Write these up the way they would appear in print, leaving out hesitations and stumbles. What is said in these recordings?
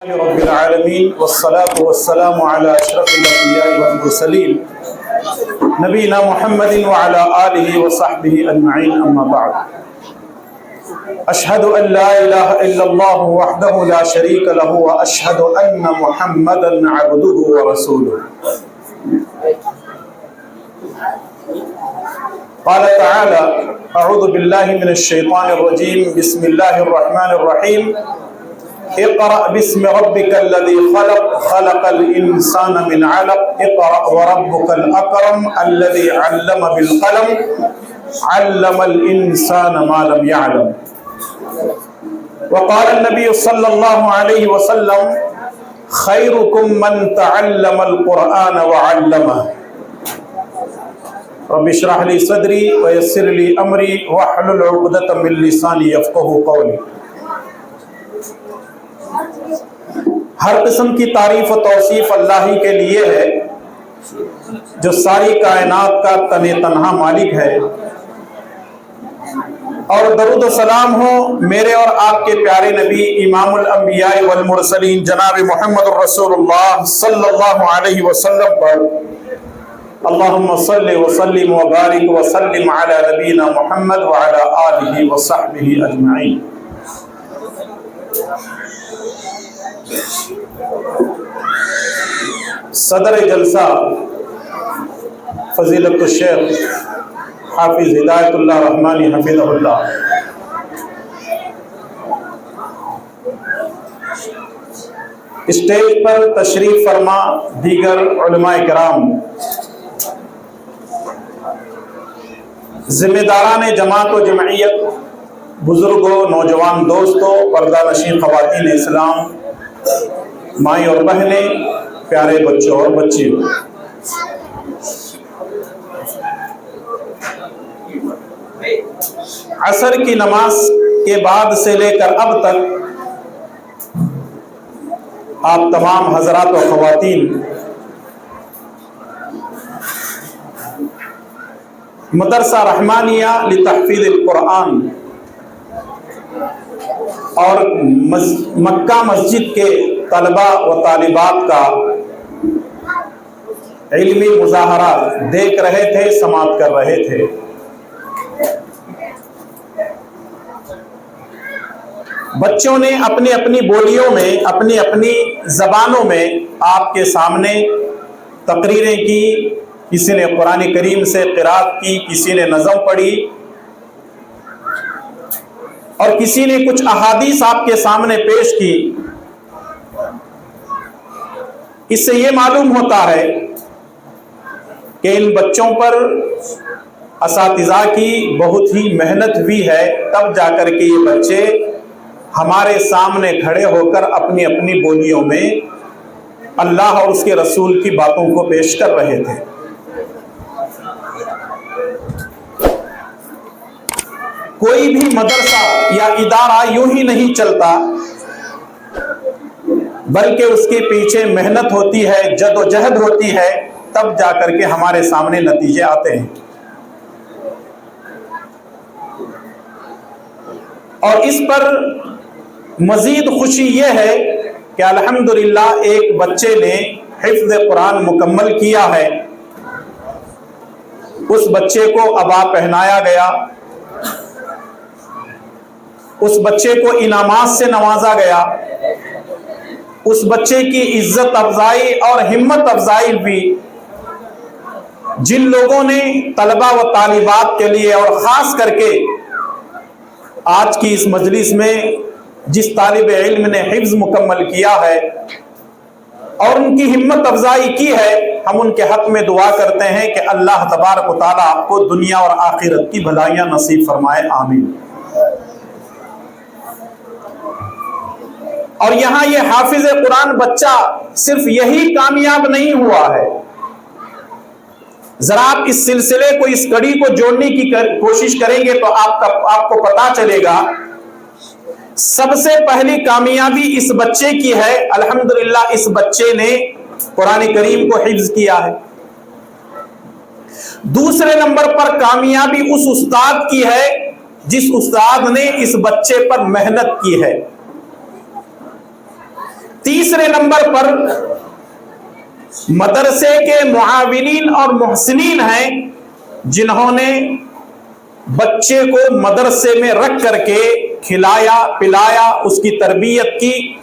رب العالمين والصلاة والسلام على أشرف الأنبياء والمرسلين نبينا محمد وعلى آله وصحبه أجمعين أما بعد أشهد أن لا إله إلا الله وحده لا شريك له وأشهد أن محمدا عبده ورسوله قال تعالى أعوذ بالله من الشيطان الرجيم بسم الله الرحمن الرحيم اقرأ باسم ربك الذي خلق خلق الإنسان من علق اقرأ وربك الأكرم الذي علم بالقلم علم الإنسان ما لم يعلم وقال النبي صلى الله عليه وسلم خيركم من تعلم القرآن وعلمه رب اشرح لي صدري ويسر لي أمري واحلل عقدة من لساني يفقهوا قولي. ہر قسم کی تعریف و توصیف اللہ ہی کے لیے ہے جو ساری کائنات کا تنہا مالک ہے، اور درود و سلام ہو میرے اور آپ کے پیارے نبی امام الانبیاء والمرسلین جناب محمد الرسول اللہ صلی اللہ علیہ وسلم پر. اللہم صلی وسلم وبارک وسلم علی نبینا محمد وعلی آلہ وصحبہ اجمعین. صدر جلسہ فضیلت الشیخ حافظ ہدایت اللہ رحمانی حفظہ اللہ، اسٹیج پر تشریف فرما دیگر علماء کرام، ذمہ داران جماعت و جمعیت، بزرگوں، نوجوان دوستوں، پردہ نشین خواتین اسلام، مائیں اور بہنیں، پیارے بچوں اور بچیوں، عصر کی نماز کے بعد سے لے کر اب تک آپ تمام حضرات و خواتین مدرسہ رحمانیہ لتحفیظ القرآن اور مکہ مسجد کے طلباء و طالبات کا علمی مظاہرہ دیکھ رہے تھے، سماعت کر رہے تھے. بچوں نے اپنی اپنی بولیوں میں، اپنی اپنی زبانوں میں آپ کے سامنے تقریریں کی. کسی نے قرآن کریم سے قرات کی، کسی نے نظم پڑھی، اور کسی نے کچھ احادیث آپ کے سامنے پیش کی. اس سے یہ معلوم ہوتا ہے کہ ان بچوں پر اساتذہ کی بہت ہی محنت ہوئی ہے، تب جا کر کے یہ بچے ہمارے سامنے کھڑے ہو کر اپنی اپنی بولیوں میں اللہ اور اس کے رسول کی باتوں کو پیش کر رہے تھے. کوئی بھی مدرسہ یا ادارہ یوں ہی نہیں چلتا، بلکہ اس کے پیچھے محنت ہوتی ہے، جد و جہد ہوتی ہے، تب جا کر کے ہمارے سامنے نتیجے آتے ہیں. اور اس پر مزید خوشی یہ ہے کہ الحمدللہ ایک بچے نے حفظ قرآن مکمل کیا ہے. اس بچے کو عبا پہنایا گیا، اس بچے کو انعامات سے نوازا گیا، اس بچے کی عزت افزائی اور ہمت افزائی بھی. جن لوگوں نے طلباء و طالبات کے لیے، اور خاص کر کے آج کی اس مجلس میں جس طالب علم نے حفظ مکمل کیا ہے اور ان کی ہمت افزائی کی ہے، ہم ان کے حق میں دعا کرتے ہیں کہ اللہ تبارک و تعالیٰ آپ کو دنیا اور آخرت کی بھلائیاں نصیب فرمائے، آمین. اور یہاں یہ حافظ قرآن بچہ صرف یہی کامیاب نہیں ہوا ہے. ذرا آپ اس سلسلے کو، اس کڑی کو جوڑنے کی کوشش کریں گے تو آپ کو پتا چلے گا سب سے پہلی کامیابی اس بچے کی ہے. الحمدللہ اس بچے نے قرآن کریم کو حفظ کیا ہے. دوسرے نمبر پر کامیابی اس استاد کی ہے جس استاد نے اس بچے پر محنت کی ہے. तीसरे नंबर पर मदरसे के मुआविनीन और मुहसिनीन हैं, जिन्होंने बच्चे को मदरसे में रख करके खिलाया पिलाया, उसकी तरबियत की,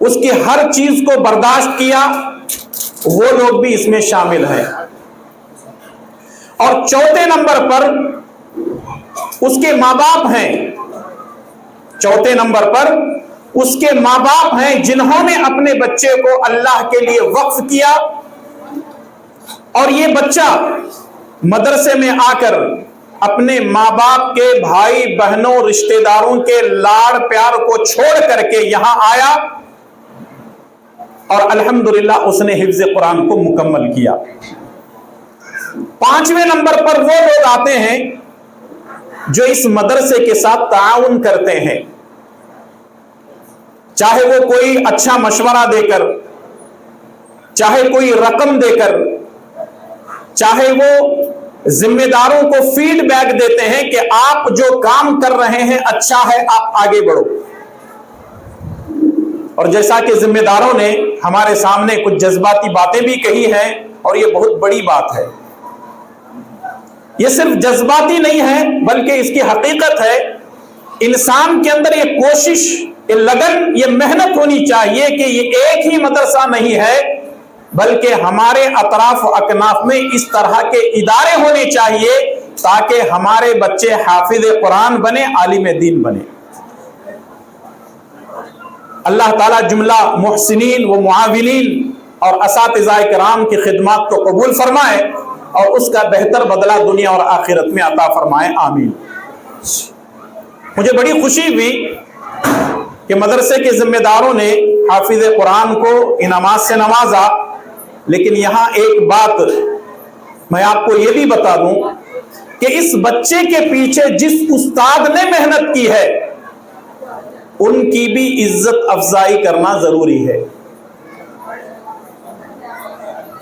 उसकी हर चीज को बर्दाश्त किया, वो लोग भी इसमें शामिल हैं। और चौथे नंबर पर उसके माँ बाप हैं, चौथे नंबर पर उसके माँ बाप हैं, जिन्होंने अपने बच्चे को अल्लाह के लिए वक्फ किया, और ये बच्चा मदरसे में आकर अपने माँ बाप के भाई बहनों रिश्तेदारों के लाड़ प्यार को छोड़ करके यहां आया और अल्हम्दुलिल्लाह उसने हिफ्ज़ कुरान को मुकम्मल किया। पांचवें नंबर पर वो लोग आते हैं जो इस मदरसे के साथ ताउन करते हैं, चाहे वो कोई अच्छा मशवरा देकर, चाहे कोई रकम देकर, चाहे वो जिम्मेदारों को फीडबैक देते हैं कि आप जो काम कर रहे हैं अच्छा है, आप आगे बढ़ो। और जैसा कि जिम्मेदारों ने हमारे सामने कुछ जज्बाती बातें भी कही हैं, और ये बहुत बड़ी बात है, ये सिर्फ जज्बाती नहीं है बल्कि इसकी हकीकत है। इंसान के अंदर ये कोशिश, ये लगन, ये मेहनत होनी चाहिए कि ये एक ही मदरसा नहीं है बल्कि हमारे अतराफ अकनाफ में इस तरह के इदारे होने चाहिए ताकि हमारे बच्चे हाफिज कुरान बने, आलिम दीन बने। अल्लाह ताला जुमला मुहसिनीन व मुआविनीन और असातिज़ाए किराम की खिदमत को कबूल फरमाए और उसका बेहतर बदला दुनिया और आखिरत में अता फरमाए, आमीन। मुझे बड़ी खुशी हुई कि मदरसे के जिम्मेदारों ने हाफिज कुरान को इनामात से नवाजा, लेकिन यहां एक बात मैं आपको यह भी बता दूं कि इस बच्चे के पीछे जिस उस्ताद ने मेहनत की है उनकी भी इज्जत अफजाई करना जरूरी है,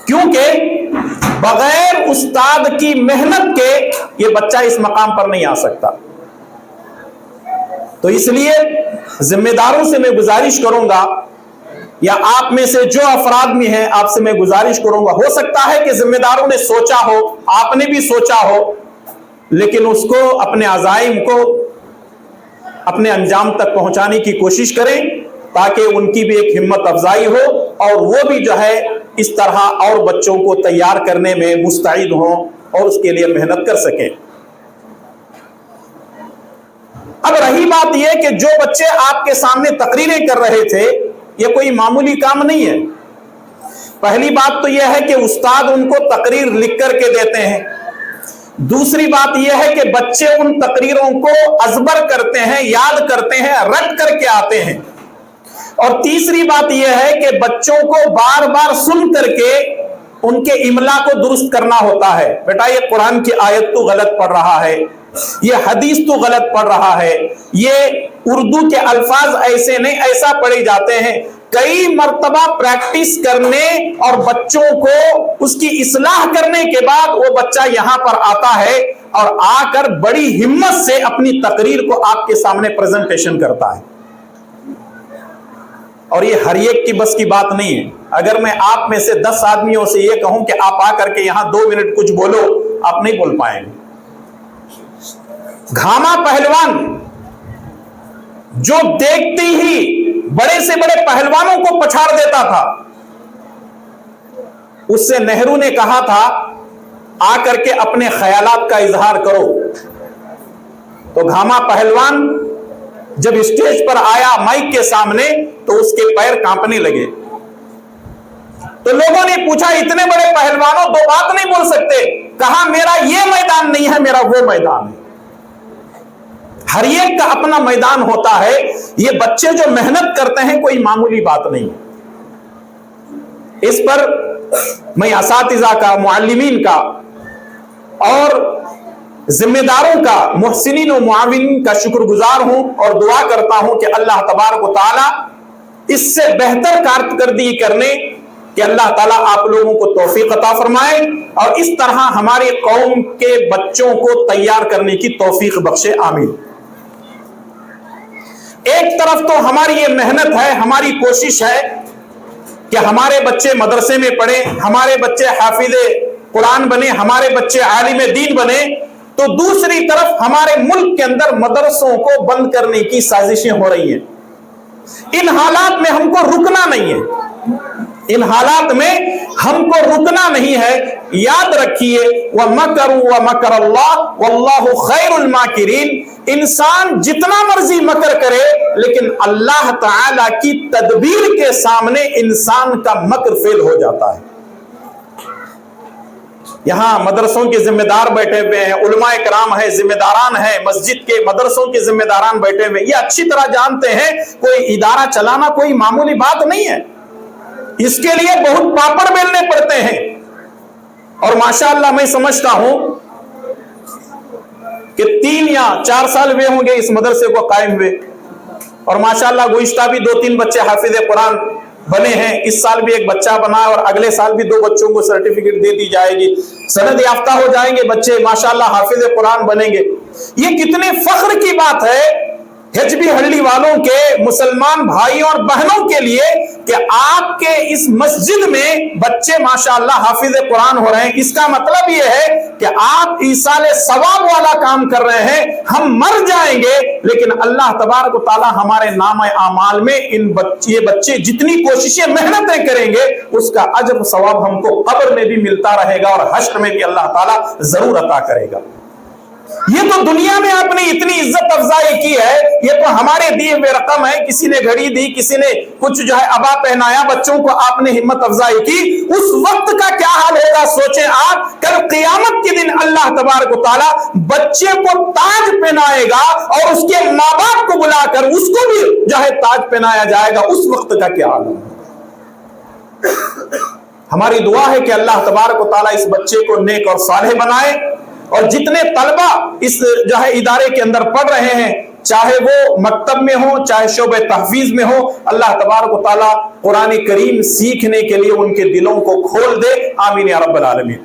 क्योंकि बगैर उस्ताद की मेहनत के ये बच्चा इस मकाम पर नहीं आ सकता। तो इसलिए जिम्मेदारों से मैं गुजारिश करूंगा, या आप में से जो अफराद में हैं आपसे मैं गुजारिश करूंगा, हो सकता है कि जिम्मेदारों ने सोचा हो, आपने भी सोचा हो, लेकिन उसको अपने अज़ाइम को अपने अंजाम तक पहुंचाने की कोशिश करें ताकि उनकी भी एक हिम्मत अफजाई हो और वो भी जो है इस तरह और बच्चों को तैयार करने में मुस्तैद हों और उसके लिए मेहनत कर सकें। अब रही बात यह कि जो बच्चे आपके सामने तकरीरें कर रहे थे, ये कोई मामूली काम नहीं है। पहली बात तो यह है कि उस्ताद उनको तकरीर लिख करके देते हैं, दूसरी बात यह है कि बच्चे उन तकरीरों को अज़बर करते हैं, याद करते हैं, रट करके आते हैं, और तीसरी बात यह है कि बच्चों को बार बार सुन करके उनके इमला को दुरुस्त करना होता है। बेटा ये कुरान की आयत तो गलत पढ़ रहा है, ये हदीस तो गलत पढ़ रहा है, ये उर्दू के अल्फाज ऐसे नहीं, ऐसा पढ़े जाते हैं। कई मर्तबा प्रैक्टिस करने और बच्चों को उसकी इस्लाह करने के बाद वो बच्चा यहां पर आता है और आकर बड़ी हिम्मत से अपनी तकरीर को आपके सामने प्रेजेंटेशन करता है। और ये हर एक की बस की बात नहीं है। अगर मैं आप में से 10 आदमियों से ये कहूं कि आप आकर के यहां 2 मिनट कुछ बोलो, आप नहीं बोल पाएंगे। घामा पहलवान जो देखते ही बड़े से बड़े पहलवानों को पछाड़ देता था, उससे नेहरू ने कहा था आकर के अपने ख्यालात का इजहार करो। तो घामा पहलवान जब स्टेज पर आया माइक के सामने तो उसके पैर कांपने लगे। तो लोगों ने पूछा इतने बड़े पहलवानों 2 बात नहीं बोल सकते? कहा मेरा ये मैदान नहीं है, मेरा वो मैदान है। हर एक का अपना मैदान होता है। ये बच्चे जो मेहनत करते हैं कोई मामूली बात नहीं है। इस पर मैं असातिज़ा का, मुअल्लिमीन का और जिम्मेदारों का, मुहसिनीन और मुआविनीन का शुक्रगुजार हूं और दुआ करता हूं कि अल्लाह तबारक व तआला इससे बेहतर कारकर्दगी करने कि अल्लाह ताला आप लोगों को तौफीक अता फरमाए और इस तरह हमारी कौम के बच्चों को तैयार करने की तौफीक बख्शे, आमीन। एक तरफ तो हमारी ये मेहनत है, हमारी कोशिश है कि हमारे बच्चे मदरसे में पढ़े, हमारे बच्चे हाफिज़े कुरान बने, हमारे बच्चे आलिम दीन बने, तो दूसरी तरफ हमारे मुल्क के अंदर मदरसों को बंद करने की साजिशें हो रही हैं। इन हालात में हमको रुकना नहीं है, इन हालात में हमको रुकना नहीं है। याद रखिए, व मकरू व मकर अल्लाह वल्लाहु खैरुल माकिरीन। इंसान जितना मर्जी मकर करे, लेकिन अल्लाह ताला की तदबीर के सामने इंसान का मकर फेल हो जाता है। यहां मदरसों के जिम्मेदार बैठे हुए हैं, उलमा इकराम है, जिम्मेदारान है, मस्जिद के मदरसों के जिम्मेदारान बैठे हुए, ये अच्छी तरह जानते हैं कोई इदारा चलाना कोई मामूली बात नहीं है, इसके लिए बहुत पापड़ बेलने पड़ते हैं। और माशाअल्लाह मैं समझता हूं कि 3 या 4 साल हुए होंगे इस मदरसे को कायम हुए, और माशाअल्लाह गुज़िश्ता भी 2-3 बच्चे हाफिज़े कुरान बने हैं। इस साल भी एक बच्चा बना है, और अगले साल भी 2 बच्चों को सर्टिफिकेट दे दी जाएगी, सनद याफ्ता हो जाएंगे बच्चे, माशाअल्लाह हाफिज़े कुरान बनेंगे। ये कितने फख्र की बात है हिजबी हल्ली वालों के, मुसलमान भाइयों और बहनों के लिए, कि आपके इस मस्जिद में बच्चे माशाअल्लाह हाफिज़े कुरान हो रहे हैं। इसका मतलब ये है कि आप ईसाले सवाब वाला काम कर रहे हैं। हम मर जाएंगे, लेकिन अल्लाह तबारक व तआला हमारे नाम आमाल में ये बच्चे जितनी कोशिशें मेहनतें करेंगे, उसका अजर सवाब हमको कब्र में भी मिलता रहेगा, और हश्र में भी अल्लाह ताला जरूर अता करेगा। ये तो दुनिया में आपने इतनी इज्जत अफजाई की है, ये तो हमारे दिए हुए रकम है, किसी ने घड़ी दी, किसी ने कुछ जो है अबा पहनाया, बच्चों को आपने हिम्मत अफजाई की। उस वक्त का क्या हाल होगा सोचें आप। कल क़यामत के दिन अल्लाह तबारक व तआला बच्चे को ताज पहनाएगा, और उसके माँ बाप को बुलाकर उसको भी जो है ताज पहनाया जाएगा। उस वक्त का क्या हाल होगा। हमारी दुआ है कि अल्लाह तबारक व तआला इस बच्चे को नेक और सालेह बनाए, और जितने तलबा इस जो है इदारे के अंदर पढ़ रहे हैं, चाहे वो मकतब में हो, चाहे शोबे तहफीज में हो, अल्लाह तबारक व तआला कुरान करीम सीखने के लिए उनके दिलों को खोल दे। आमीन या रब्बल आलमीन।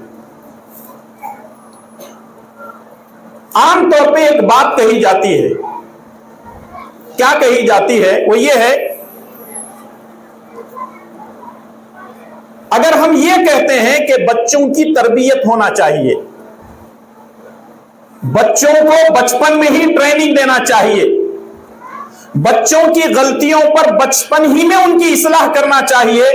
आमतौर पे एक बात कही जाती है, क्या कही जाती है, वो ये है, अगर हम ये कहते हैं कि बच्चों की तरबियत होना चाहिए, बच्चों को बचपन में ही ट्रेनिंग देना चाहिए, बच्चों की गलतियों पर बचपन ही में उनकी इस्लाह करना चाहिए,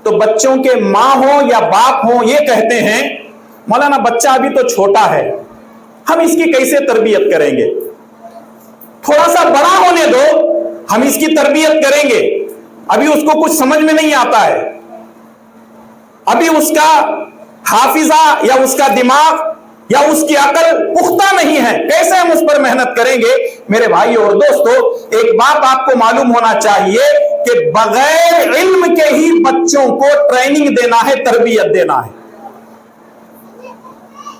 तो बच्चों के मां हो या बाप हो ये कहते हैं मौलाना बच्चा अभी तो छोटा है, हम इसकी कैसे तरबियत करेंगे, थोड़ा सा बड़ा होने दो, हम इसकी तरबियत करेंगे, अभी उसको कुछ समझ में नहीं आता है, अभी उसका हाफिजा या उसका दिमाग या उसकी अकल पुख्ता नहीं है, कैसे हम उस पर मेहनत करेंगे। मेरे भाई और दोस्तों, एक बात आपको मालूम होना चाहिए कि बगैर इल्म के ही बच्चों को ट्रेनिंग देना है, तरबियत देना है।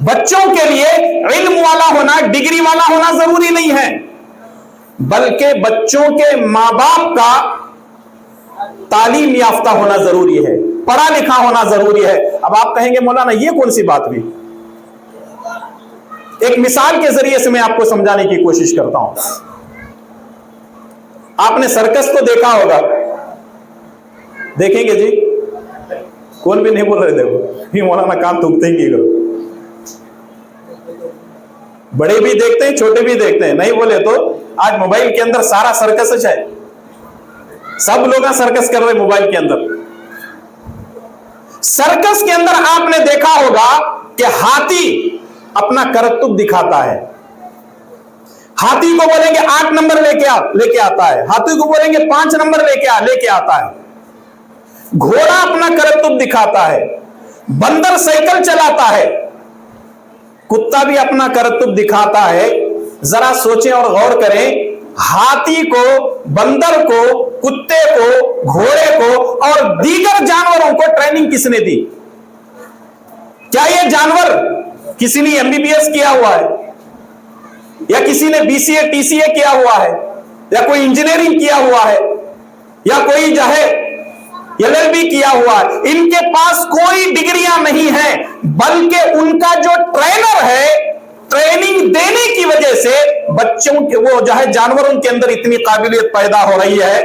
बच्चों के लिए इल्म वाला होना, डिग्री वाला होना जरूरी नहीं है, बल्कि बच्चों के मां बाप का तालीम याफ्ता होना जरूरी है, पढ़ा लिखा होना जरूरी है। अब आप कहेंगे मौलाना ये कौन सी बात हुई। एक मिसाल के जरिए से मैं आपको समझाने की कोशिश करता हूं। आपने सर्कस को देखा होगा, देखेंगे जी, कौन भी नहीं बोल रहे, देखो ये मौलाना काम थूकते ही करो, बड़े भी देखते हैं छोटे भी देखते हैं, नहीं बोले तो आज मोबाइल के अंदर सारा सर्कस है, सब लोग सर्कस कर रहे मोबाइल के अंदर। सर्कस के अंदर आपने देखा होगा कि हाथी अपना करतब दिखाता है, हाथी को बोलेंगे 8 नंबर लेके आता है, हाथी को बोलेंगे 5 नंबर लेके आता है, घोड़ा अपना करतब दिखाता है, बंदर साइकिल चलाता है, कुत्ता भी अपना करतब दिखाता है। जरा सोचें और गौर करें, हाथी को, बंदर को, कुत्ते को, घोड़े को और दीगर जानवरों को ट्रेनिंग किसने दी। क्या ये जानवर किसी ने एमबीबीएस किया हुआ है, या किसी ने बीसीए टीसीए किया हुआ है, या कोई इंजीनियरिंग किया हुआ है, या कोई जो है एलएलबी किया हुआ है। इनके पास कोई डिग्रियां नहीं है, बल्कि उनका जो ट्रेनर है ट्रेनिंग देने की वजह से बच्चों के वो जो है जानवरों के अंदर इतनी काबिलियत पैदा हो रही है।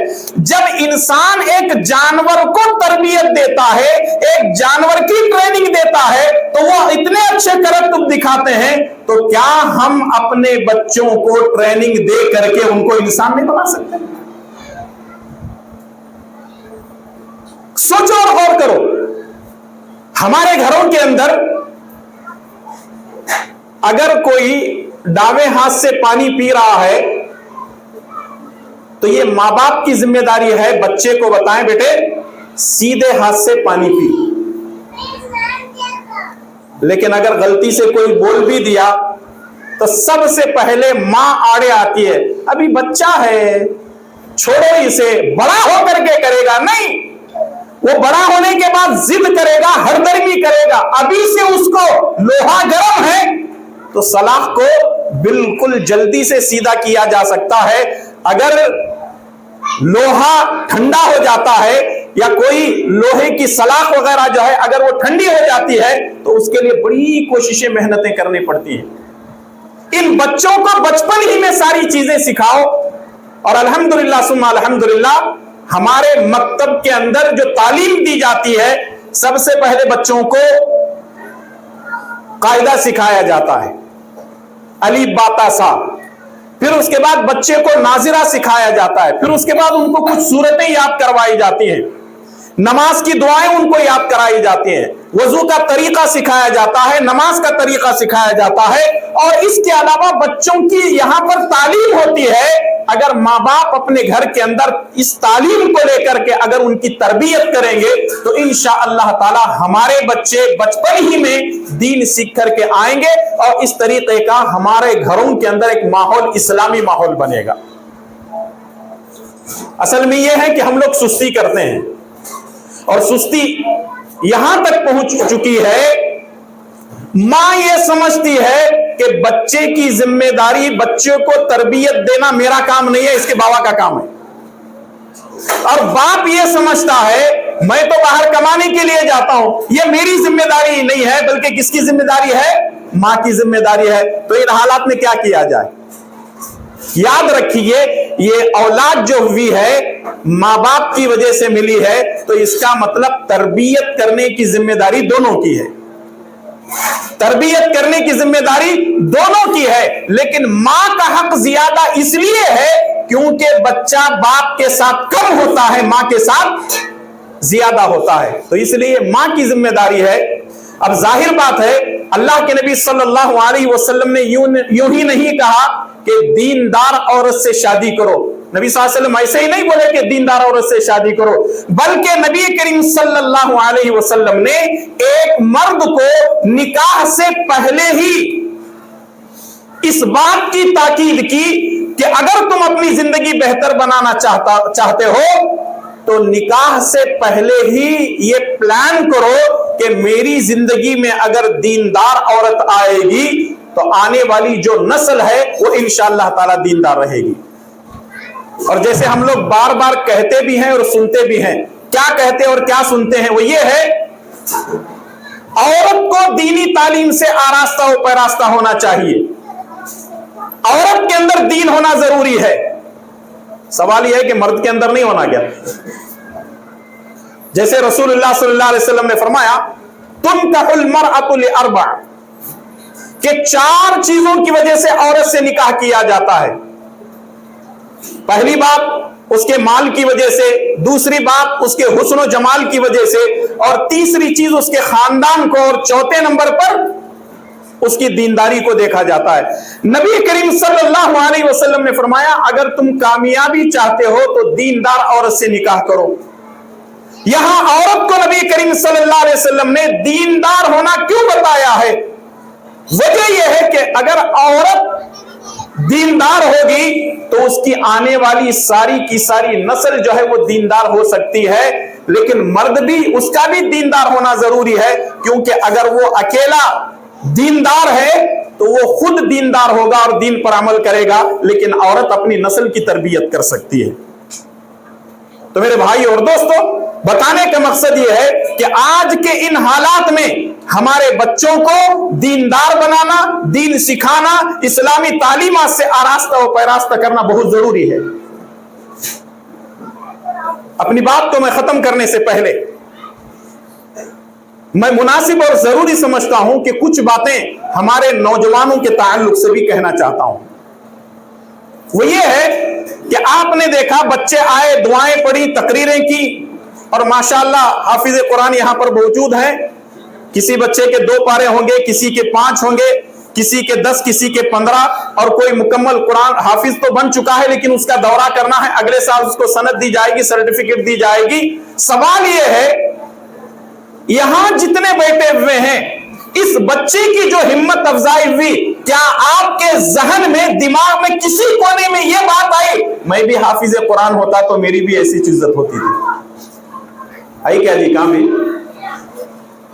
जब इंसान एक जानवर को तरबियत देता है, एक जानवर की ट्रेनिंग देता है, तो वो इतने अच्छे करतब दिखाते हैं, तो क्या हम अपने बच्चों को ट्रेनिंग दे करके उनको इंसान नहीं बना सकते? सोचो और गौर करो। हमारे घरों के अंदर अगर कोई दावे हाथ से पानी पी रहा है तो ये मां बाप की जिम्मेदारी है बच्चे को बताएं, बेटे सीधे हाथ से पानी पी। लेकिन अगर गलती से कोई बोल भी दिया तो सबसे पहले मां आड़े आती है, अभी बच्चा है, छोड़ो इसे, बड़ा होकर के करेगा। नहीं, वो बड़ा होने के बाद जिद करेगा, हरदर्मी करेगा। अभी से उसको लोहा गर्म है तो सलाख को बिल्कुल जल्दी से सीधा किया जा सकता है। अगर लोहा ठंडा हो जाता है या कोई लोहे की सलाख वगैरह जो है अगर वो ठंडी हो जाती है तो उसके लिए बड़ी कोशिशें, मेहनतें करनी पड़ती हैं। इन बच्चों को बचपन ही में सारी चीजें सिखाओ। और अल्हम्दुलिल्लाह सुम्मा अल्हम्दुलिल्लाह, हमारे मकतब के अंदर जो तालीम दी जाती है, सबसे पहले बच्चों को कायदा सिखाया जाता है, अलीफ बाता सा। फिर उसके बाद बच्चे को नाजिरा सिखाया जाता है। फिर उसके बाद उनको कुछ सूरतें याद करवाई जाती हैं, नमाज की दुआएं उनको याद कराई जाती हैं, वजू का तरीका सिखाया जाता है, नमाज का तरीका सिखाया जाता है। और इसके अलावा बच्चों की यहां पर तालीम होती है। अगर माँ बाप अपने घर के अंदर इस तालीम को लेकर के अगर उनकी तरबियत करेंगे तो इंशाअल्लाह ताला हमारे बच्चे बचपन ही में दीन सीख करके आएंगे और इस तरीके का हमारे घरों के अंदर एक माहौल, इस्लामी माहौल बनेगा। असल में यह है कि हम लोग सुस्ती करते हैं और सुस्ती यहां तक पहुंच चुकी है, मां ये समझती है कि बच्चे की जिम्मेदारी, बच्चे को तरबियत देना मेरा काम नहीं है, इसके बाबा का काम है। और बाप ये समझता है मैं तो बाहर कमाने के लिए जाता हूं, ये मेरी जिम्मेदारी नहीं है, बल्कि किसकी जिम्मेदारी है? मां की जिम्मेदारी है। तो इन हालात में क्या किया जाए? याद रखिए, ये औलाद जो हुई है मां बाप की वजह से मिली है, तो इसका मतलब तरबियत करने की जिम्मेदारी दोनों की है। तरबियत करने की जिम्मेदारी दोनों की है, लेकिन मां का हक ज्यादा इसलिए है क्योंकि बच्चा बाप के साथ कम होता है, मां के साथ ज्यादा होता है, तो इसलिए मां की जिम्मेदारी है। अब जाहिर बात है, अल्लाह के नबी सल्लल्लाहु अलैहि वसल्लम ने यूं ही नहीं कहा कि दीनदार औरत से शादी करो। नबी सल्लल्लाहु अलैहि वसल्लम ऐसे ही नहीं बोले कि दीनदार औरत से शादी करो, बल्कि नबी करीम सल्लल्लाहु अलैहि वसल्लम ने एक मर्द को निकाह से पहले ही इस बात की ताकीद की कि अगर तुम अपनी जिंदगी बेहतर बनाना चाहते हो तो निकाह से पहले ही ये प्लान करो कि मेरी जिंदगी में अगर दीनदार औरत आएगी तो आने वाली जो नस्ल है वो इंशाअल्लाह ताला दीनदार रहेगी। और जैसे हम लोग बार बार कहते भी हैं और सुनते भी हैं, क्या कहते और क्या सुनते हैं, वो ये है औरत को दीनी तालीम से आरास्ता व पैरास्ता होना चाहिए, औरत के अंदर दीन होना जरूरी है। सवाल यह है कि मर्द के अंदर नहीं होना क्या? जैसे रसूलुल्लाह सल्लल्लाहु अलैहि वसल्लम ने फरमाया, तुनकाहुल मरअतु लिअरबा, कि 4 चीजों की वजह से औरत से निकाह किया जाता है। पहली बात उसके माल की वजह से, दूसरी बात उसके हुस्न और जमाल की वजह से, और तीसरी चीज उसके खानदान को, और चौथे नंबर पर उसकी दीनदारी को देखा जाता है। नबी करीम सल्लल्लाहु अलैहि वसल्लम ने फरमाया, अगर तुम कामयाबी चाहते हो तो दीनदार औरत से निकाह करो। यहां औरत को नबी करीम सल्लल्लाहु अलैहि वसल्लम ने दीनदार होना क्यों बताया है? वजह यह है कि अगर औरत दीनदार होगी तो उसकी आने वाली सारी की सारी नस्ल जो है वो दीनदार हो सकती है। लेकिन मर्द भी, उसका भी दीनदार होना जरूरी है, क्योंकि अगर वो अकेला दीनदार है तो वो खुद दीनदार होगा और दीन पर अमल करेगा, लेकिन औरत अपनी नस्ल की तरबियत कर सकती है। तो मेरे भाई और दोस्तों, बताने का मकसद यह है कि आज के इन हालात में हमारे बच्चों को दीनदार बनाना, दीन सिखाना, इस्लामी तालीमात से आरास्ता व पैरास्ता करना बहुत जरूरी है। अपनी बात को मैं खत्म करने से पहले मैं मुनासिब और जरूरी समझता हूं कि कुछ बातें हमारे नौजवानों के ताल्लुक से भी कहना चाहता हूं। वो ये है कि आपने देखा बच्चे आए, दुआएं पढ़ी, तकरीरें की, और माशाअल्लाह हाफिज कुरान यहां पर मौजूद हैं। किसी बच्चे के 2 पारे होंगे, किसी के 5 होंगे, किसी के 10, किसी के 15, और कोई मुकम्मल कुरान हाफिज तो बन चुका है, लेकिन उसका दौरा करना है, अगले साल उसको सनद दी जाएगी, सर्टिफिकेट दी जाएगी। सवाल यह है, यहां जितने बैठे हुए हैं, इस बच्चे की जो हिम्मत अफजाई हुई, क्या आपके जहन में, दिमाग में, किसी कोने में यह बात आई, मैं भी हाफिज कुरान होता तो मेरी भी ऐसी इज्जत होती थी? आई क्या जी? कहां भी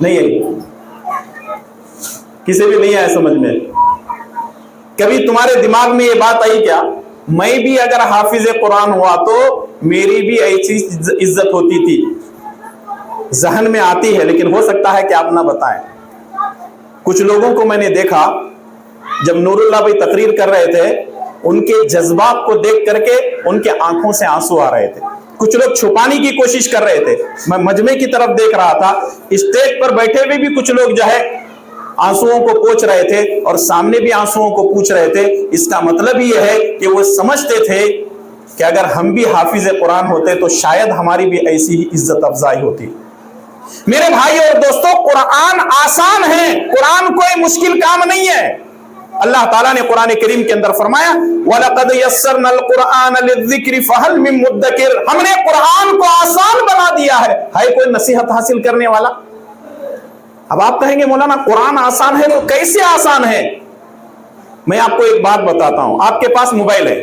नहीं आई, किसी भी नहीं आया समझ में? कभी तुम्हारे दिमाग में यह बात आई क्या, मैं भी अगर हाफिज कुरान हुआ तो मेरी भी ऐसी इज्जत होती थी? जहन में आती है, लेकिन हो सकता है कि आप ना बताएं। कुछ लोगों को मैंने देखा, जब नूरुल्लाह भाई तकरीर कर रहे थे, उनके जज्बात को देख करके उनके आंखों से आंसू आ रहे थे। कुछ लोग छुपाने की कोशिश कर रहे थे। मैं मजमे की तरफ देख रहा था, स्टेज पर बैठे हुए भी कुछ लोग जो है आंसुओं को पोंछ रहे थे, और सामने भी आंसुओं को पूछ रहे थे। इसका मतलब यह है कि वो समझते थे कि अगर हम भी हाफिज कुरान होते तो शायद हमारी भी ऐसी ही इज्जत अफजाई होती। मेरे भाई और दोस्तों, कुरान आसान है, कुरान कोई मुश्किल काम नहीं है। अल्लाह ताला ने कुरान करीम के अंदर फरमाया, वलक़द यस्सरनल कुरआन लिज़्ज़िक्रि फहल मिन मुद्दकिर, हमने कुरान को आसान बना दिया है कोई नसीहत हासिल करने वाला? अब आप कहेंगे मौलाना कुरान आसान है तो कैसे आसान है? मैं आपको एक बात बताता हूं। आपके पास मोबाइल है,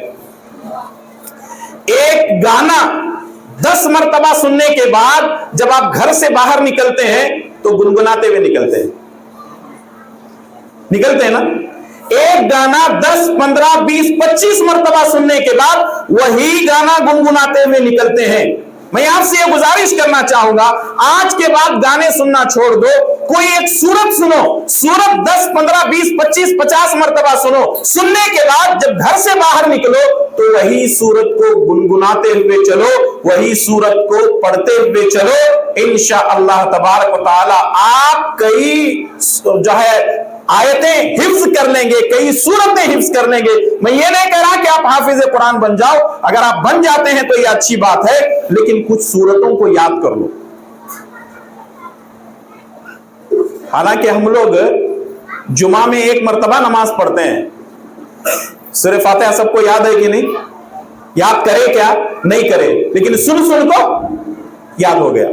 एक गाना 10 मरतबा सुनने के बाद जब आप घर से बाहर निकलते हैं तो गुनगुनाते हुए निकलते हैं ना? एक गाना 10, 15, 20, 25 मरतबा सुनने के बाद वही गाना गुनगुनाते हुए निकलते हैं। मैं आपसे यह गुजारिश करना चाहूंगा, आज के बाद गाने सुनना छोड़ दो, कोई एक सूरत सुनो, सूरत 10, 15, 20, 25, 50 मरतबा सुनो। सुनने के बाद जब घर से बाहर निकलो तो वही सूरत को गुनगुनाते हुए चलो, वही सूरत को पढ़ते हुए चलो। इंशाअल्लाह तबारक व तआला आप कई जो है आयतें हिफ्ज कर लेंगे, कई सूरतें हिफ्ज कर लेंगे। मैं ये नहीं कह रहा कि आप हाफिज कुरान बन जाओ, अगर आप बन जाते हैं तो ये अच्छी बात है, लेकिन कुछ सूरतों को याद कर लो। हालांकि हम लोग जुमा में 1 मरतबा नमाज पढ़ते हैं, सूरह फातिहा सबको याद है कि नहीं? याद करे क्या? नहीं करे, लेकिन सुन को याद हो गया।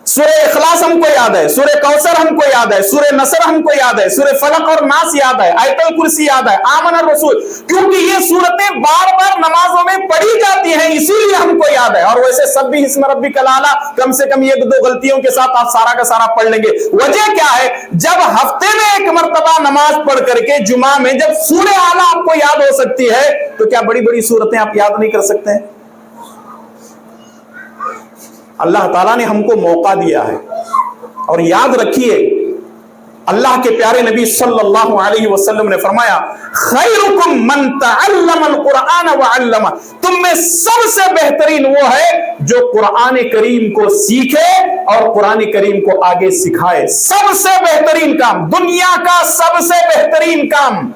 सूरह इखलास हमको याद है, सूरह कौसर हमको याद है, सूरह नसर हमको याद है, सूरह फलक और नास याद है, आयतुल कुर्सी याद है, आमन रसूल, क्योंकि ये सूरतें बार बार नमाजों में पढ़ी जाती हैं, इसीलिए हमको याद है। और वैसे सब भी हिस्म रब्बिकल आला कम से कम 1-2 गलतियों के साथ आप सारा का सारा पढ़ लेंगे। वजह क्या है? जब हफ्ते में 1 मरतबा नमाज पढ़ करके जुमा में जब सूरह आला आपको याद हो सकती है, तो क्या बड़ी बड़ी सूरतें आप याद नहीं कर सकते हैं? अल्लाह ताला ने हमको मौका दिया है। और याद रखिए, अल्लाह के प्यारे नबी सल्लल्लाहु अलैहि वसल्लम ने फरमाया, खैरुकुम मन तअल्लमल कुरआन व अल्लमा, तुम में सबसे बेहतरीन वो है जो कुरान करीम को सीखे और कुरान करीम को आगे सिखाए। सबसे बेहतरीन काम, दुनिया का सबसे बेहतरीन काम।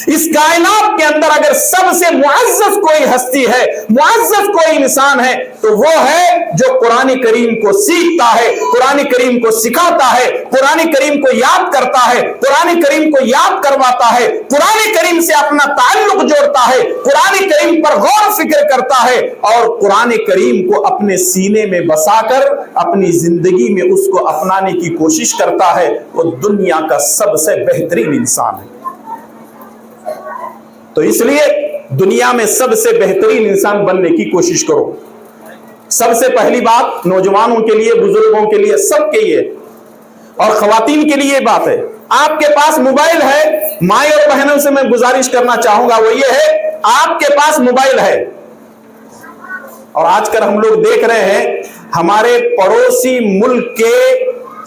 इस कायनात के अंदर अगर सबसे मुअज़्ज़ज़ कोई हस्ती है, मुअज़्ज़ज़ कोई इंसान है, तो वो है जो कुरान करीम को सीखता है, कुरान करीम को सिखाता है, कुरान करीम को याद करता है, कुरान करीम को याद करवाता है, कुरान करीम से अपना ताल्लुक जोड़ता है, कुरान करीम पर गौर फिक्र करता है और कुरान करीम को अपने सीने में बसाकर अपनी जिंदगी में उसको अपनाने की कोशिश करता है। वो दुनिया का सबसे बेहतरीन इंसान है। तो इसलिए दुनिया में सबसे बेहतरीन इंसान बनने की कोशिश करो। सबसे पहली बात नौजवानों के लिए, बुजुर्गों के लिए, सबके लिए, और खवातीन के लिए बात है, आपके पास मोबाइल है, माए और बहनों से मैं गुजारिश करना चाहूंगा वो ये है, आपके पास मोबाइल है। और आजकल हम लोग देख रहे हैं हमारे पड़ोसी मुल्क के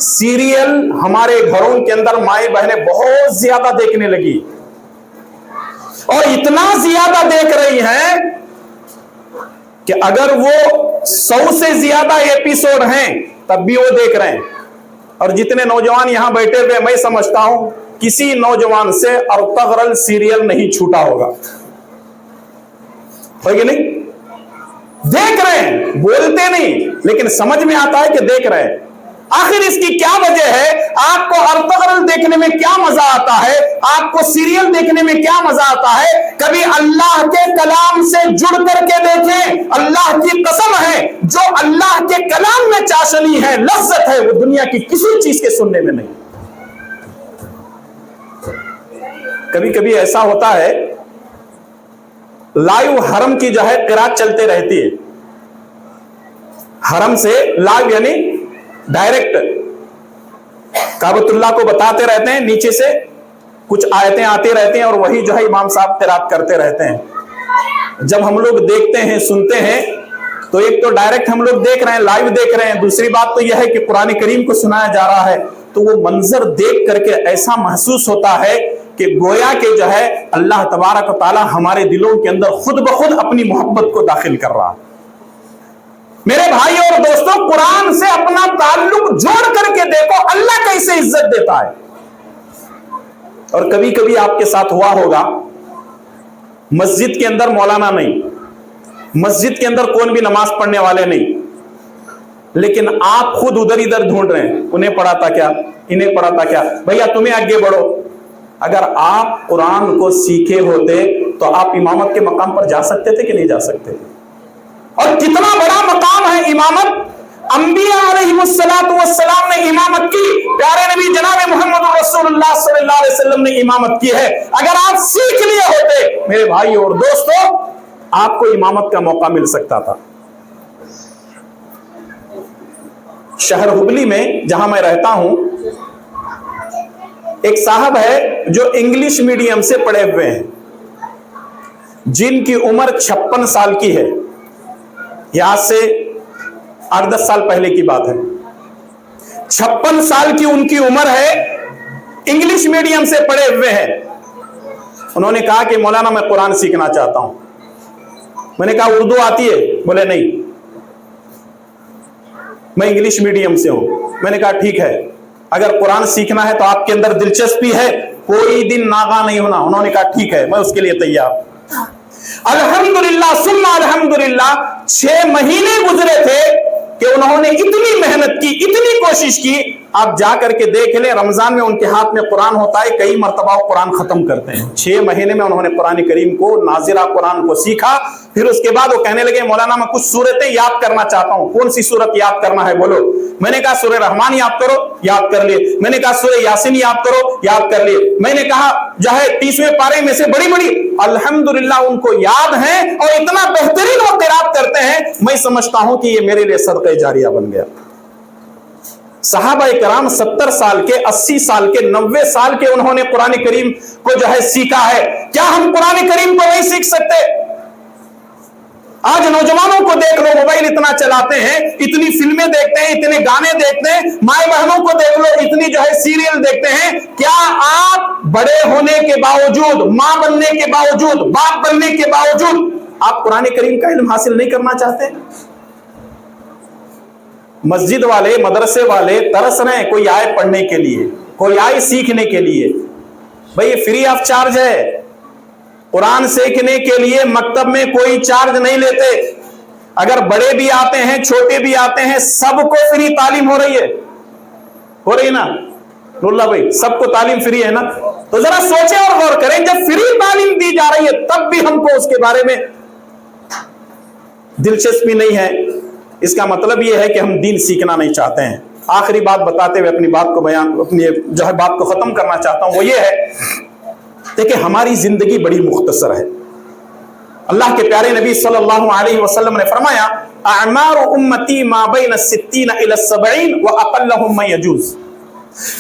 सीरियल हमारे घरों के अंदर माए बहनें बहुत ज्यादा देखने लगी, और इतना ज्यादा देख रही हैं कि अगर वो 100 से ज्यादा एपिसोड हैं तब भी वो देख रहे हैं। और जितने नौजवान यहां बैठे हुए, मैं समझता हूं किसी नौजवान से अर्तगरल सीरियल नहीं छूटा होगा, कि नहीं? देख रहे हैं, बोलते नहीं, लेकिन समझ में आता है कि देख रहे हैं। आखिर इसकी क्या वजह है? आपको अर्तगरल देखने में क्या मजा आता है? आपको सीरियल देखने में क्या मजा आता है? कभी अल्लाह के कलाम से जुड़ करके देखें। अल्लाह की कसम है, जो अल्लाह के कलाम में चाशनी है, लज्जत है, वो दुनिया की किसी चीज के सुनने में नहीं। कभी कभी ऐसा होता है, लाइव हरम की जो है किरात चलते रहती है, हरम से लाइव यानी डायरेक्ट काबतुल्लाह को बताते रहते हैं, नीचे से कुछ आयतें आती रहती हैं और वही जो है इमाम साहब किरात करते रहते हैं। जब हम लोग देखते हैं, सुनते हैं, तो एक तो डायरेक्ट हम लोग देख रहे हैं, लाइव देख रहे हैं, दूसरी बात तो यह है कि कुरान करीम को सुनाया जा रहा है, तो वो मंजर देख करके ऐसा महसूस होता है कि गोया के जो है अल्लाह तबारक व तआला हमारे दिलों के अंदर खुद ब खुद अपनी मोहब्बत को दाखिल कर रहा है। मेरे भाई और दोस्तों, कुरान से अपना ताल्लुक जोड़ करके देखो अल्लाह कैसे इज्जत देता है। और कभी कभी आपके साथ हुआ होगा, मस्जिद के अंदर मौलाना नहीं, मस्जिद के अंदर कौन भी नमाज पढ़ने वाले नहीं, लेकिन आप खुद उधर इधर ढूंढ रहे हैं, उन्हें पढ़ा था क्या, इन्हें पढ़ा था क्या, भैया तुम्हें आगे बढ़ो। अगर आप कुरान को सीखे होते तो आप इमामत के मकाम पर जा सकते थे कि नहीं जा सकते? और कितना बड़ा मकाम है इमामत। अंबिया अलैहिमुस्सलातु वस्सलाम ने इमामत की, प्यारे नबी जनाब मोहम्मद रसूलुल्लाह सल्लल्लाहु अलैहि वसल्लम ने इमामत की है। अगर आप सीख लिए होते मेरे भाई और दोस्तों, आपको इमामत का मौका मिल सकता था। शहर हुबली में जहां मैं रहता हूं, एक साहब है जो इंग्लिश मीडियम से पढ़े हुए हैं, जिनकी उम्र 56 साल की है। यहां से 8-10 साल पहले की बात है। 56 साल की उनकी उम्र है, इंग्लिश मीडियम से पढ़े हुए हैं। उन्होंने कहा कि मौलाना मैं कुरान सीखना चाहता हूं। मैंने कहा उर्दू आती है? बोले नहीं, मैं इंग्लिश मीडियम से हूं। मैंने कहा ठीक है, अगर कुरान सीखना है तो आपके अंदर दिलचस्पी है, कोई दिन नागा नहीं होना। उन्होंने कहा ठीक है, मैं उसके लिए तैयार। अल्हम्दुलिल्लाह सुम्मा अल्हम्दुलिल्लाह 6 महीने गुजरे थे कि उन्होंने इतनी मेहनत की, इतनी कोशिश की। आप जाकर के देख लें, रमजान में उनके हाथ में कुरान होता है, कई मर्तबा कुरान खत्म करते हैं। 6 महीने में उन्होंने कुरान करीम को, नाजिरा कुरान को सीखा। फिर उसके बाद वो कहने लगे मौलाना मैं कुछ सूरतें याद करना चाहता हूं। कौन सी सूरत याद करना है बोलो? मैंने कहा सूरह रहमान याद करो, याद कर लिए। मैंने कहा सूरह यासीन याद करो, याद कर लिए। मैंने कहा जो है 30वें पारे में से बड़ी बड़ी अल्हम्दुलिल्लाह उनको याद है और इतना बेहतरीन वो किरात करते हैं, मैं समझता हूं कि ये मेरे लिए सदक़े जारिया बन गया। सहाबा-ए-किराम 70 साल के, 80 साल के, 90 साल के उन्होंने कुरान करीम को जो है सीखा है। क्या हम कुरान करीम को नहीं सीख सकते? आज नौजवानों को देख लो, मोबाइल इतना चलाते हैं, इतनी फिल्में देखते हैं, इतने गाने देखते हैं। माए बहनों को देख लो, इतनी जो है सीरियल देखते हैं। क्या आप बड़े होने के बावजूद, मां बनने के बावजूद, बाप बनने के बावजूद आप कुरान करीम का इल्म हासिल नहीं करना चाहते? मस्जिद वाले, मदरसे वाले तरस रहे हैं, कोई आए पढ़ने के लिए, कोई आए सीखने के लिए। भाई ये फ्री ऑफ चार्ज है। कुरान सीखने के लिए मकतब में कोई चार्ज नहीं लेते। अगर बड़े भी आते हैं, छोटे भी आते हैं, सबको फ्री तालीम हो रही है। हो रही ना रुल्ला भाई? सबको तालीम फ्री है ना? तो जरा सोचें और गौर करें, जब फ्री तालीम दी जा रही है तब भी हमको उसके बारे में दिलचस्पी नहीं है, इसका मतलब यह है कि हम दीन सीखना नहीं चाहते हैं। आखिरी बात बताते हुए अपनी बात को अपनी जो है बात को खत्म करना चाहता हूं, वो ये है, देखिए हमारी जिंदगी बड़ी मुख्तसर है। अल्लाह के प्यारे नबी सल्लल्लाहु अलैहि वसल्लम ने फरमाया, अअमारु उम्मती मा बैन 60 इला 70 व अक़ल्लहुम मा यजूज।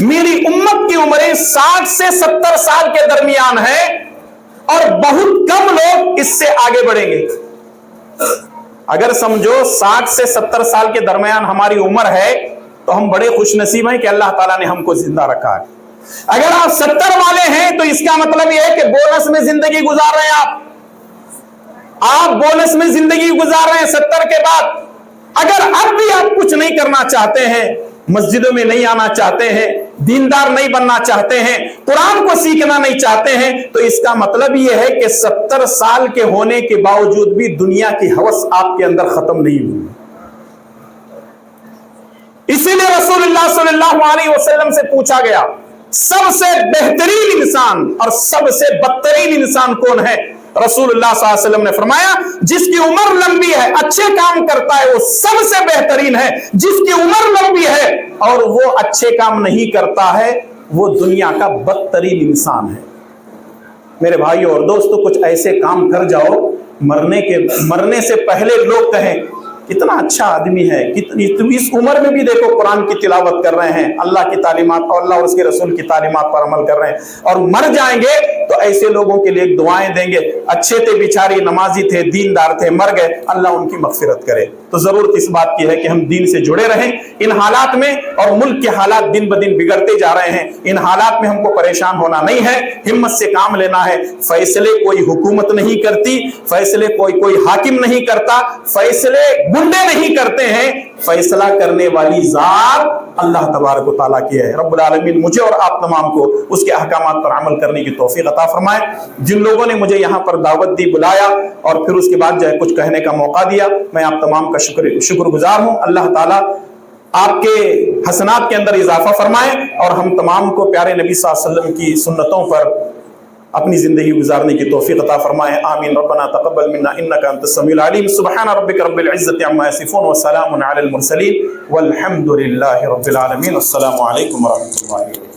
मेरी उम्मत की उम्रें 60 से 70 साल के दरमियान है और बहुत कम लोग इससे आगे बढ़ेंगे। अगर समझो 60 से 70 साल के दरमियान हमारी उम्र है, تو ہم بڑے خوش نصیب ہیں کہ اللہ تعالیٰ نے ہم کو زندہ رکھا ہے۔ اگر آپ 70 والے ہیں تو اس کا مطلب یہ ہے کہ بونس میں زندگی گزار رہے ہیں آپ بونس میں زندگی گزار رہے ہیں 70 کے بعد۔ اگر اب بھی آپ کچھ نہیں کرنا چاہتے ہیں، مسجدوں میں نہیں آنا چاہتے ہیں، دیندار نہیں بننا چاہتے ہیں، قرآن کو سیکھنا نہیں چاہتے ہیں، تو اس کا مطلب یہ ہے کہ 70 سال کے ہونے کے باوجود بھی دنیا کی ہوس آپ کے اندر ختم نہیں ہوئی۔ اسی لیے رسول اللہ صلی اللہ علیہ وسلم سے پوچھا گیا سب سے بہترین انسان اور سب سے بدترین انسان کون ہے؟ رسول اللہ صلی اللہ علیہ وسلم نے فرمایا جس کی عمر لمبی ہے، اچھے کام کرتا ہے، وہ سب سے بہترین ہے۔ جس کی عمر لمبی ہے اور وہ اچھے کام نہیں کرتا ہے، وہ دنیا کا بدترین انسان ہے۔ میرے بھائیو اور دوستو، کچھ ایسے کام کر جاؤ مرنے سے پہلے لوگ کہیں کتنا اچھا آدمی ہے، اس عمر میں بھی دیکھو قرآن کی تلاوت کر رہے ہیں، اللہ کی تعلیمات اور اللہ اور اس کے رسول کی تعلیمات پر عمل کر رہے ہیں، اور مر جائیں گے تو ایسے لوگوں کے لیے دعائیں دیں گے، اچھے تھے بیچاری، نمازی تھے، دیندار تھے، مر گئے، اللہ ان کی مغفرت کرے۔ تو ضرورت اس بات کی ہے کہ ہم دین سے جڑے رہیں ان حالات میں، اور ملک کے حالات دن بدن بگڑتے جا رہے ہیں، ان حالات میں ہم کو پریشان ہونا نہیں ہے، ہمت سے کام لینا ہے۔ فیصلے کوئی حکومت نہیں کرتی، فیصلے کوئی حاکم نہیں کرتا، فیصلے گنڈے نہیں کرتے ہیں، فیصلہ کرنے والی ذات اللہ تبارک و تعالیٰ کی ہے۔ رب العالمین مجھے اور آپ تمام کو اس کے احکامات پر عمل کرنے کی توفیق عطا فرمائے۔ جن لوگوں نے مجھے یہاں پر دعوت دی، بلایا، اور پھر اس کے بعد جو ہے کچھ کہنے کا موقع دیا، میں آپ تمام کا شکر گزار ہوں۔ اللہ تعالیٰ آپ کے حسنات کے اندر اضافہ فرمائے، اور ہم تمام کو پیارے نبی صلی اللہ علیہ وسلم کی سنتوں پر اپنی زندگی گزارنے کی توفیق عطا فرمائے۔ آمین۔ ربنا تقبل منا انك انت السميع العليم۔ سبحان ربك رب العزة عما يصفون وسلام على المرسلين والحمد لله رب العالمين۔ السلام عليكم ورحمة الله وبركاته۔